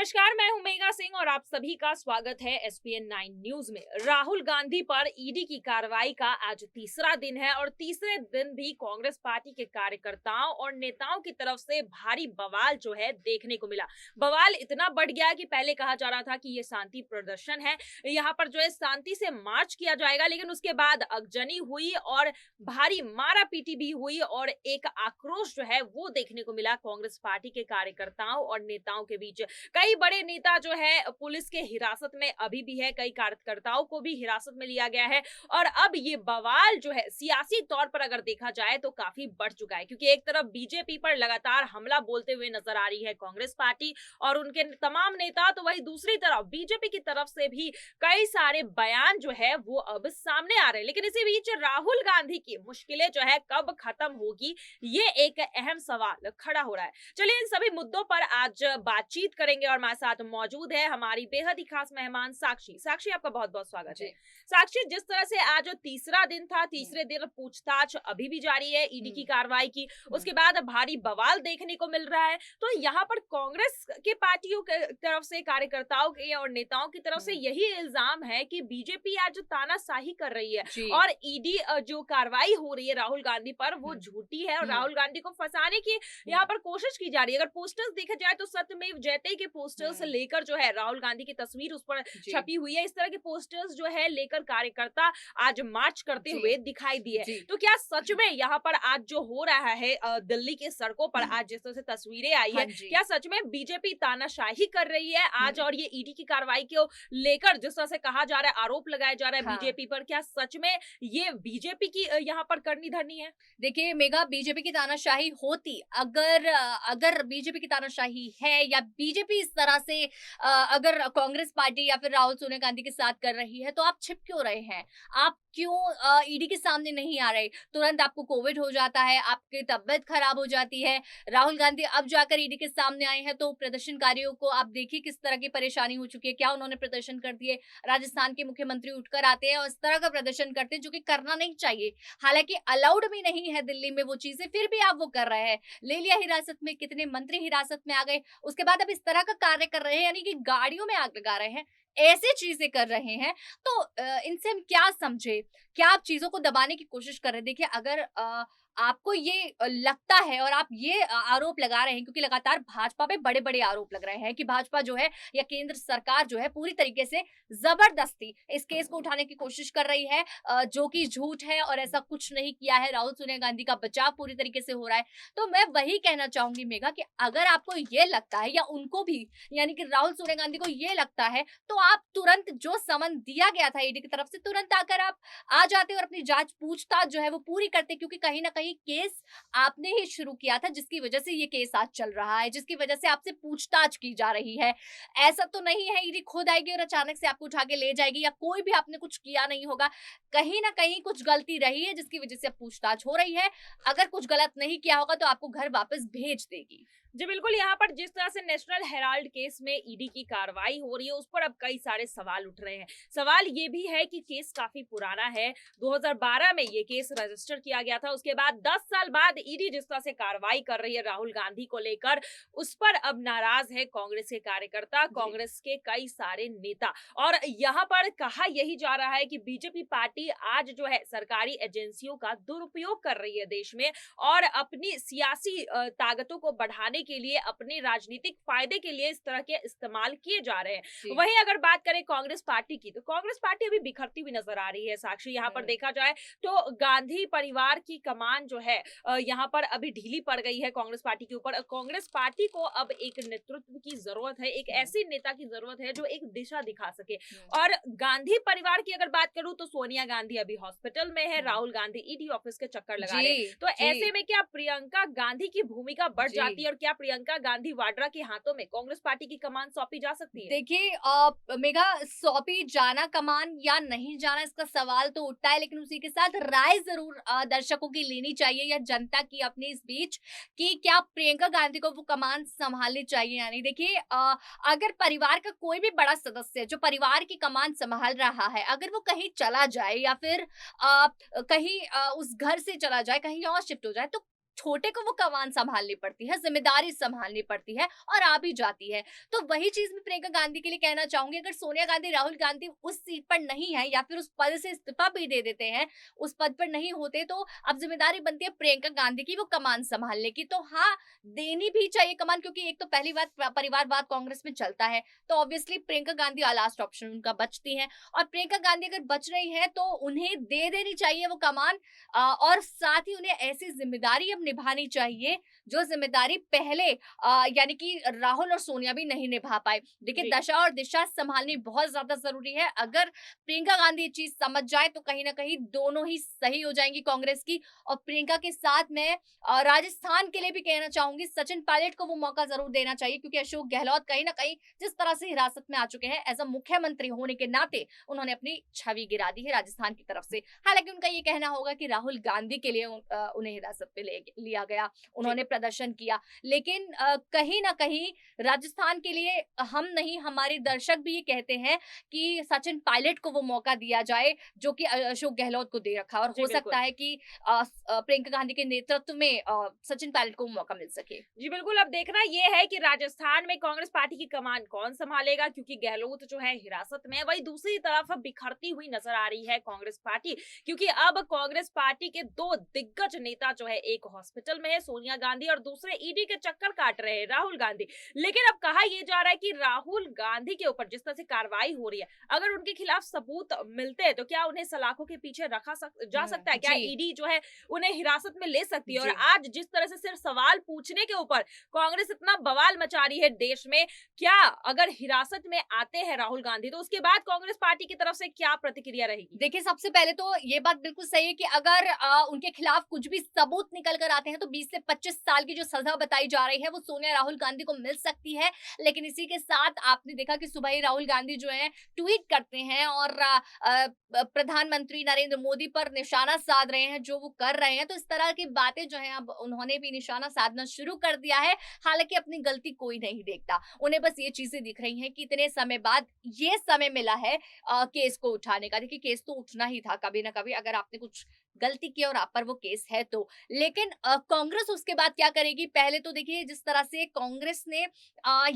नमस्कार, मैं हूं मेघा सिंह और आप सभी का स्वागत है एसपीएन 9 न्यूज में। राहुल गांधी पर ईडी की कार्रवाई का आज तीसरा दिन है और तीसरे दिन भी कांग्रेस पार्टी के कार्यकर्ताओं और नेताओं की तरफ से भारी बवाल जो है देखने को मिला। बवाल इतना बढ़ गया कि पहले कहा जा रहा था कि ये शांति प्रदर्शन है, यहाँ पर जो है शांति से मार्च किया जाएगा, लेकिन उसके बाद अगजनी हुई और भारी मारा पीटी भी हुई और एक आक्रोश जो है वो देखने को मिला कांग्रेस पार्टी के कार्यकर्ताओं और नेताओं के बीच। कई बड़े नेता जो है पुलिस के हिरासत में अभी भी है, कई कार्यकर्ताओं को भी हिरासत में लिया गया है और अब ये बवाल जो है सियासी तौर पर अगर देखा जाए तो काफी बढ़ चुका है, क्योंकि एक तरफ बीजेपी पर लगातार हमला बोलते हुए नजर आ रही है कांग्रेस पार्टी और उनके तमाम नेता, तो वही दूसरी तरफ बीजेपी की तरफ से भी कई सारे बयान जो है वो अब सामने आ रहे हैं। लेकिन इसी बीच राहुल गांधी की मुश्किलें जो है कब खत्म होगी, ये एक अहम सवाल खड़ा हो रहा है। चलिए इन सभी मुद्दों पर आज बातचीत करेंगे और हमारे साथ मौजूद है हमारी बेहद ही खास मेहमान साक्षी। साक्षी, आपका बहुत बहुत स्वागत है। साक्षी, जिस तरह से आज तीसरा दिन था, तीसरे दिन पूछताछ अभी भी जारी है ईडी की कार्रवाई की, उसके बाद भारी बवाल देखने को मिल रहा है, तो यहाँ पर कांग्रेस के पार्टियों की तरफ से, कार्यकर्ताओं के और नेताओं की तरफ से यही इल्जाम है कि बीजेपी आज तानाशाही कर रही है और ईडी जो कार्रवाई हो रही है राहुल गांधी पर वो झूठी है और राहुल गांधी को फंसाने की यहाँ पर कोशिश की जा रही है। अगर पोस्टर्स देखा जाए तो सत्यमेव जयते के पोस्टर्स लेकर जो है राहुल गांधी की तस्वीर उस पर छपी हुई है, इस तरह के पोस्टर्स जो है लेकर कार्यकर्ता आज मार्च करते हुए दिखाई दिए। तो क्या सच में यहाँ पर आज जो हो रहा है दिल्ली के सड़कों पर आज जिस तरह से तस्वीरें आई है, क्या सच में बीजेपी तानाशाही कर रही है आज और ये ईडी की कार्रवाई को लेकर जिस तरह से कहा जा रहा है, आरोप लगाया जा रहा है बीजेपी पर, क्या सच में ये बीजेपी की यहाँ पर करनी धरनी है? देखिए मेगा, बीजेपी की तानाशाही होती अगर बीजेपी की तानाशाही है या बीजेपी इस तरह से अगर कांग्रेस पार्टी या फिर राहुल सोनिया गांधी के साथ कर रही है तो आप छिप क्यों रहे हैं? आप क्यों ईडी के सामने नहीं आ रहे? तुरंत आपको कोविड हो जाता है, आपकी तबियत खराब हो जाती है। राहुल गांधी अब जाकर ईडी के सामने आए हैं तो प्रदर्शनकारियों को आप देखिए किस तरह की परेशानी हो चुकी है, क्या उन्होंने प्रदर्शन कर दिए। राजस्थान के मुख्यमंत्री उठकर आते हैं और इस तरह का प्रदर्शन करते हैं जो कि करना नहीं चाहिए, हालांकि अलाउड भी नहीं है दिल्ली में वो चीजें, फिर भी आप वो कर रहे हैं। ले लिया हिरासत में, कितने मंत्री हिरासत में आ गए, उसके बाद अब इस तरह का कार्य कर रहे हैं, यानी कि गाड़ियों में आग लगा रहे हैं, ऐसे चीजें कर रहे हैं। तो इनसे हम क्या समझे? क्या आप चीजों को दबाने की कोशिश कर रहे हैं? देखिए अगर आपको ये लगता है और आप ये आरोप लगा रहे हैं, क्योंकि लगातार भाजपा पे बड़े-बड़े आरोप लग रहे हैं कि भाजपा जो है या केंद्र सरकार जो है पूरी तरीके से जबरदस्ती इस केस को उठाने की कोशिश कर रही है, जो कि झूठ है और ऐसा कुछ नहीं किया है। राहुल सोनिया गांधी का बचाव पूरी तरीके से हो रहा है। तो मैं वही कहना चाहूंगी मेघा कि अगर आपको ये लगता है या उनको भी, यानी कि राहुल सोनिया गांधी को ये लगता है, तो आप तुरंत जो समन दिया गया था ईडी की तरफ से, तुरंत आकर आप आ जाते और अपनी जांच पूछताछ जो है वो पूरी करते, क्योंकि कहीं ना कहीं केस आपने ही शुरू किया था, जिसकी वजह से ये केस आज चल रहा है, जिसकी वजह से आपसे पूछताछ की जा रही है। ऐसा तो नहीं है ईडी खुद आएगी और अचानक से आपको उठा के ले जाएगी, या कोई भी आपने कुछ किया नहीं होगा। कहीं ना कहीं कुछ गलती रही है जिसकी वजह से अब पूछताछ हो रही है। अगर कुछ गलत नहीं किया होगा तो आपको घर वापस भेज देगी। जी बिल्कुल, यहाँ पर जिस तरह से नेशनल हेराल्ड केस में ईडी की कार्रवाई हो रही है उस पर अब कई सारे सवाल उठ रहे हैं। सवाल ये भी है कि केस काफी पुराना है, 2012 में ये केस रजिस्टर किया गया था, उसके बाद 10 साल बाद ईडी जिस तरह से कार्रवाई कर रही है राहुल गांधी को लेकर, उस पर अब नाराज है कांग्रेस के कार्यकर्ता, कांग्रेस के कई सारे नेता। और यहाँ पर कहा यही जा रहा है कि बीजेपी पार्टी आज जो है सरकारी एजेंसियों का दुरुपयोग कर रही है देश में और अपनी सियासी ताकतों को बढ़ाने के लिए, अपने राजनीतिक फायदे के लिए इस तरह के इस्तेमाल किए जा रहे हैं। वहीं अगर बात करें कांग्रेस पार्टी की, तो कांग्रेस पार्टी अभी बिखरती हुई नजर आ रही है। साक्षी, यहाँ पर देखा जाए तो गांधी परिवार की कमान जो है यहाँ पर अभी ढीली पड़ गई है कांग्रेस पार्टी के ऊपर। कांग्रेस पार्टी को अब एक नेतृत्व की जरूरत है, एक ऐसे नेता की जरूरत है जो एक दिशा दिखा सके। और गांधी परिवार की अगर बात करूं तो सोनिया गांधी अभी हॉस्पिटल में है, राहुल गांधी ईडी ऑफिस के चक्कर लगा रहे हैं, तो ऐसे में क्या प्रियंका गांधी की भूमिका बढ़ जाती है और क्या प्रियंका गांधी वाड्रा के हाथों में कांग्रेस पार्टी की कमान सौंपी जा सकती है? देखिए मेगा, सौंपी जाना कमान या नहीं जाना, इसका सवाल तो उठता है, लेकिन उसी के साथ राय जरूर दर्शकों की लेनी चाहिए या जनता की अपने इस बीच, कि क्या प्रियंका गांधी को वो कमान संभालनी चाहिए या नहीं। देखिए अगर परिवार का कोई भी बड़ा सदस्य जो परिवार की कमान संभाल रहा है, अगर वो कहीं चला जाए या फिर कहीं उस घर से चला जाए, कहीं और शिफ्ट हो जाए, तो छोटे को वो कमान संभालनी पड़ती है, जिम्मेदारी संभालनी पड़ती है और आ भी जाती है। तो वही चीज मैं प्रियंका गांधी के लिए कहना चाहूंगी, अगर सोनिया गांधी, राहुल गांधी उस सीट पर नहीं है या फिर उस पद से इस्तीफा भी दे देते हैं, उस पद पर नहीं होते, तो अब जिम्मेदारी बनती है प्रियंका गांधी की वो कमान संभालने की। तो हाँ, देनी भी चाहिए कमान, क्योंकि एक तो पहली बात परिवारवाद कांग्रेस में चलता है, तो obviously Priyanka Gandhi last option उनका बचती है, और प्रियंका गांधी अगर बच रही है तो उन्हें दे देनी चाहिए वो कमान, और साथ ही उन्हें ऐसी जिम्मेदारी अब निभानी चाहिए जो जिम्मेदारी पहले यानी कि राहुल और सोनिया भी नहीं निभा पाए। देखिए, जी। दशा और दिशा संभालनी बहुत ज्यादा जरूरी है। अगर प्रियंका गांधी ये चीज समझ जाए तो कहीं ना कहीं दोनों ही सही हो जाएंगी कांग्रेस की। और प्रियंका के साथ मैं राजस्थान के लिए भी कहना चाहूंगी, सचिन पायलट को वो मौका जरूर देना चाहिए, क्योंकि अशोक गहलोत कहीं ना कहीं जिस तरह से हिरासत में आ चुके हैं, एज अ मुख्यमंत्री होने के नाते उन्होंने अपनी छवि गिरा दी है राजस्थान की तरफ से। हालांकि उनका ये कहना होगा कि राहुल गांधी के लिए उन्हें हिरासत में लिया गया, उन्होंने प्रदर्शन किया, लेकिन कहीं ना कहीं राजस्थान के लिए हम नहीं, हमारे दर्शक भी ये कहते हैं कि सचिन पायलट को वो मौका दिया जाए जो कि अशोक गहलोत को दे रखा, और जी, हो बिल्कुल। सकता है कि प्रियंका गांधी के नेतृत्व में सचिन पायलट को मौका मिल सके। जी बिल्कुल, अब देखना ये है कि राजस्थान में कांग्रेस पार्टी की कमान कौन संभालेगा, क्योंकि गहलोत जो है हिरासत में, वही दूसरी तरफ बिखरती हुई नजर आ रही है कांग्रेस पार्टी, क्योंकि अब कांग्रेस पार्टी के दो दिग्गज नेता जो है, एक हॉस्पिटल में है सोनिया गांधी और दूसरे ईडी के चक्कर काट रहे हैं राहुल गांधी। लेकिन अब कहा यह जा रहा है कि राहुल गांधी के ऊपर जिस तरह से कार्रवाई हो रही है, अगर उनके खिलाफ सबूत मिलते हैं तो क्या उन्हें सलाखों के पीछे रखा जा सकता है, क्या जी। ईडी जो है उन्हें हिरासत में ले सकती है? और जी। आज जिस तरह से सिर्फ सवाल पूछने के ऊपर कांग्रेस इतना बवाल मचा रही है देश में, क्या अगर हिरासत में आते हैं राहुल गांधी तो उसके बाद कांग्रेस पार्टी की तरफ से क्या प्रतिक्रिया रहेगी? देखिए, सबसे पहले तो ये बात बिल्कुल सही है कि अगर उनके खिलाफ कुछ भी सबूत निकल कर आते हैं तो 20 से 25 साल की जो सजा बताई जा रही है वो सोनिया राहुल गांधी को मिल सकती है। लेकिन इसी के साथ आपने देखा कि सुबह ही राहुल गांधी जो है ट्वीट करते हैं और प्रधानमंत्री नरेंद्र मोदी पर निशाना साध रहे हैं, जो वो कर रहे हैं। तो इस तरह की बातें जो है अब उन्होंने भी निशाना साधना शुरू कर दिया है। हालांकि अपनी गलती कोई नहीं देखता, उन्हें बस ये चीजें दिख रही हैं कि इतने समय बाद ये समय मिला है केस को उठाने का। देखिए, केस तो उठना ही था कभी ना कभी, अगर आपने कुछ गलती की और आप पर वो केस है तो। लेकिन कांग्रेस उसके बाद क्या करेगी? पहले तो देखिए, जिस तरह से कांग्रेस ने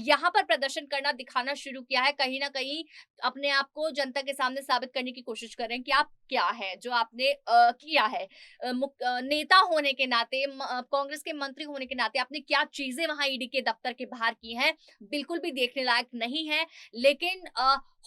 यहाँ पर प्रदर्शन करना, दिखाना शुरू किया है, कहीं ना कहीं अपने आप को जनता के सामने साबित करने की कोशिश कर रहे हैं कि आप क्या है, जो आपने किया है नेता होने के नाते, कांग्रेस के मंत्री होने के नाते आपने क्या चीजें वहां ईडी के दफ्तर के बाहर की हैं, बिल्कुल भी देखने लायक नहीं है। लेकिन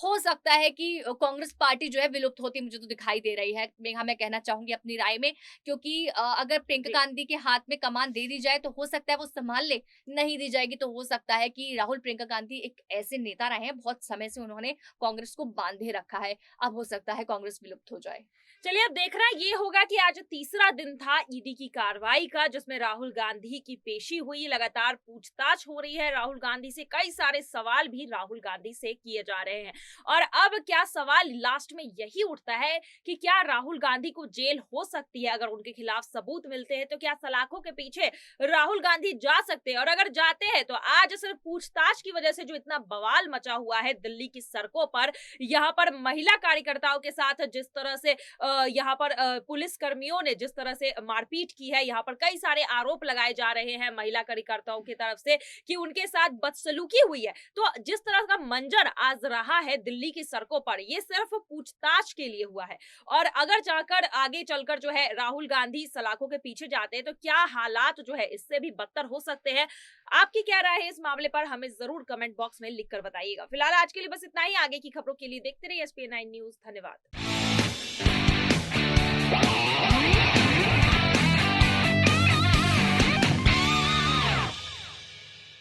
हो सकता है कि कांग्रेस पार्टी जो है विलुप्त होती मुझे तो दिखाई दे रही है, मैं कहना चाहूंगी अपनी राय में, क्योंकि अगर प्रियंका जी। गांधी के हाथ में कमान दे दी जाए तो हो सकता है वो संभाल ले, नहीं दी जाएगी तो हो सकता है कि राहुल प्रियंका गांधी एक ऐसे नेता रहे हैं, बहुत समय से उन्होंने कांग्रेस को बांधे रखा है, अब हो सकता है कांग्रेस विलुप्त हो जाए। चलिए, अब देखना ये होगा कि आज तीसरा दिन था ईडी की कार्रवाई का, जिसमें राहुल गांधी की पेशी हुई, लगातार पूछताछ हो रही है राहुल गांधी से, कई सारे सवाल भी राहुल गांधी से किए जा रहे हैं। और अब क्या सवाल लास्ट में यही उठता है कि क्या राहुल गांधी को जेल हो सकती है? अगर उनके खिलाफ सबूत मिलते हैं तो क्या सलाखों के पीछे राहुल गांधी जा सकते हैं? और अगर जाते हैं तो आज सिर्फ पूछताछ की वजह से जो इतना बवाल मचा हुआ है दिल्ली की सड़कों पर, यहाँ पर महिला कार्यकर्ताओं के साथ जिस तरह से यहाँ पर पुलिस कर्मियों ने जिस तरह से मारपीट की है, यहाँ पर कई सारे आरोप लगाए जा रहे हैं महिला कार्यकर्ताओं की तरफ से कि उनके साथ बदसलूकी हुई है। तो जिस तरह का मंजर आज रहा है दिल्ली की सड़कों पर, ये सिर्फ पूछताछ के लिए हुआ है। और अगर जाकर आगे चलकर जो है राहुल गांधी सलाखों के पीछे जाते हैं तो क्या हालात जो है इससे भी बदतर हो सकते हैं? आपकी क्या राय है इस मामले पर? हमें जरूर कमेंट बॉक्स में लिखकर बताइएगा। फिलहाल आज के लिए बस इतना ही। आगे की खबरों के लिए देखते रहिए SPN9 न्यूज। धन्यवाद।